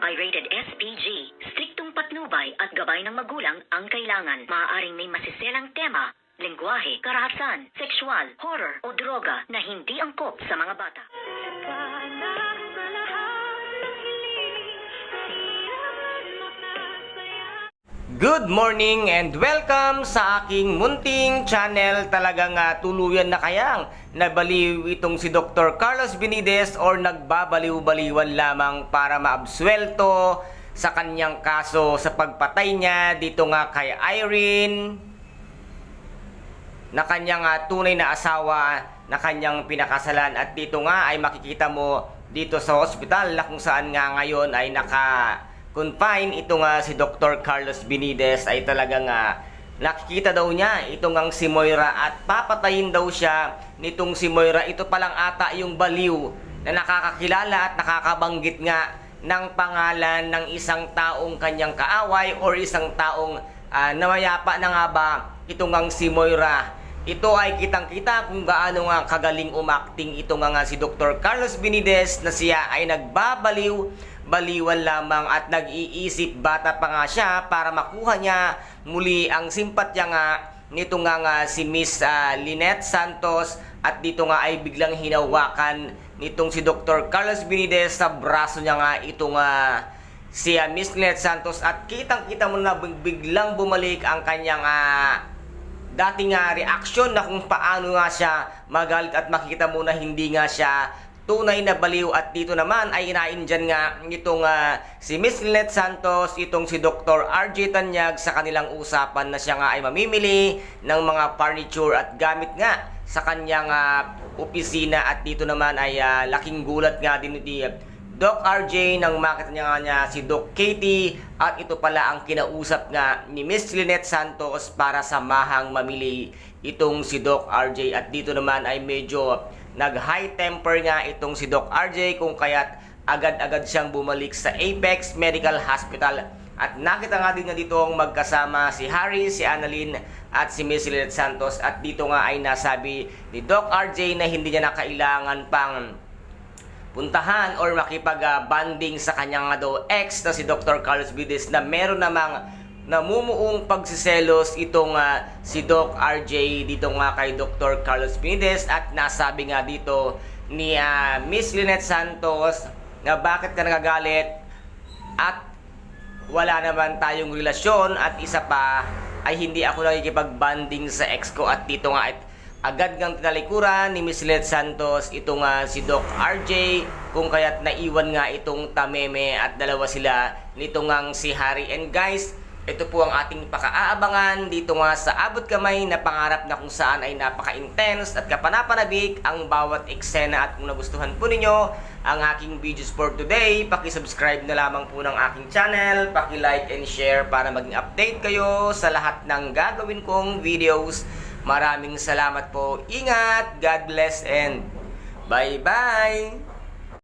Pirated SPG. Striktong patnubay at gabay ng magulang ang kailangan. Maaaring may masiselang tema, lengguwahe, karahasan, sexual, horror o droga na hindi angkop sa mga bata. Good morning and welcome sa aking munting channel. Talagang tuluyan na kayang nabaliw itong si Dr. Carlos Benitez or nagbabaliw-baliwan lamang para maabsuelto sa kanyang kaso sa pagpatay niya dito nga kay Irene, na kanyang tunay na asawa na kanyang pinakasalan. At dito nga ay makikita mo dito sa hospital na kung saan nga ngayon ay confine ito nga si Dr. Carlos Benitez ay talagang nakikita daw niya itong ang si Moira at papatayin daw siya nitong si Moira. Ito palang ata yung baliw na nakakakilala at nakakabanggit nga ng pangalan ng isang taong kanyang kaaway or isang taong namayapa na nga ba itong ang si Moira. Ito ay kitang-kita kung gaano nga kagaling umakting ito nga si Dr. Carlos Benitez na siya ay nagbabaliwan lamang at nag-iisip bata pa nga siya para makuha niya muli ang simpatya nga nito nga si Miss Lynette Santos. At dito nga ay biglang hinawakan nitong si Dr. Carlos Benitez sa braso niya nga itong si Miss Lynette Santos. At kitang-kita mo na biglang bumalik ang kanyang dating reaksyon na kung paano nga siya magalit at makikita mo na hindi nga siya tunay na baliw. At dito naman ay inain dyan nga itong si Miss Lynette Santos, itong si Dr. RJ Tanyag sa kanilang usapan na siya nga ay mamimili ng mga furniture at gamit nga sa kanyang opisina. At dito naman ay laking gulat nga din ni Doc RJ nang makita niya si Doc Katie at ito pala ang kinausap nga ni Miss Lynette Santos para samahang mamili itong si Doc RJ. At dito naman ay medyo nag-high temper nga itong si Doc RJ kung kaya't agad-agad siyang bumalik sa Apex Medical Hospital. At nakita nga din na dito ang magkasama si Harry, si Annalyn at si Miss Lynette Santos. At dito nga ay nasabi ni Doc RJ na hindi niya na kailangan pang puntahan or makipag-banding sa kanyang ex na si Dr. Carlos Benitez, na meron namang namumuong pagsiselos itong si Doc RJ dito nga kay Dr. Carlos Benitez. At nasabi nga dito ni Miss Lynette Santos na bakit ka nagagalit at wala naman tayong relasyon, at isa pa ay hindi ako nakikipag-banding sa ex ko. At dito nga at agad ngang tinalikuran ni Miss Lynette Santos itong si Doc RJ kung kaya't naiwan nga itong tameme at dalawa sila nitong ngang si Harry. And guys, ito po ang ating pakaaabangan dito nga sa Abot Kamay na pangarap na kung saan ay napaka-intense at kapanapanabik ang bawat eksena. At kung nagustuhan po ninyo ang aking videos for today, paki-subscribe na lamang po ng aking channel, paki-like and share para maging update kayo sa lahat ng gagawin kong videos. Maraming salamat po. Ingat, God bless and bye-bye!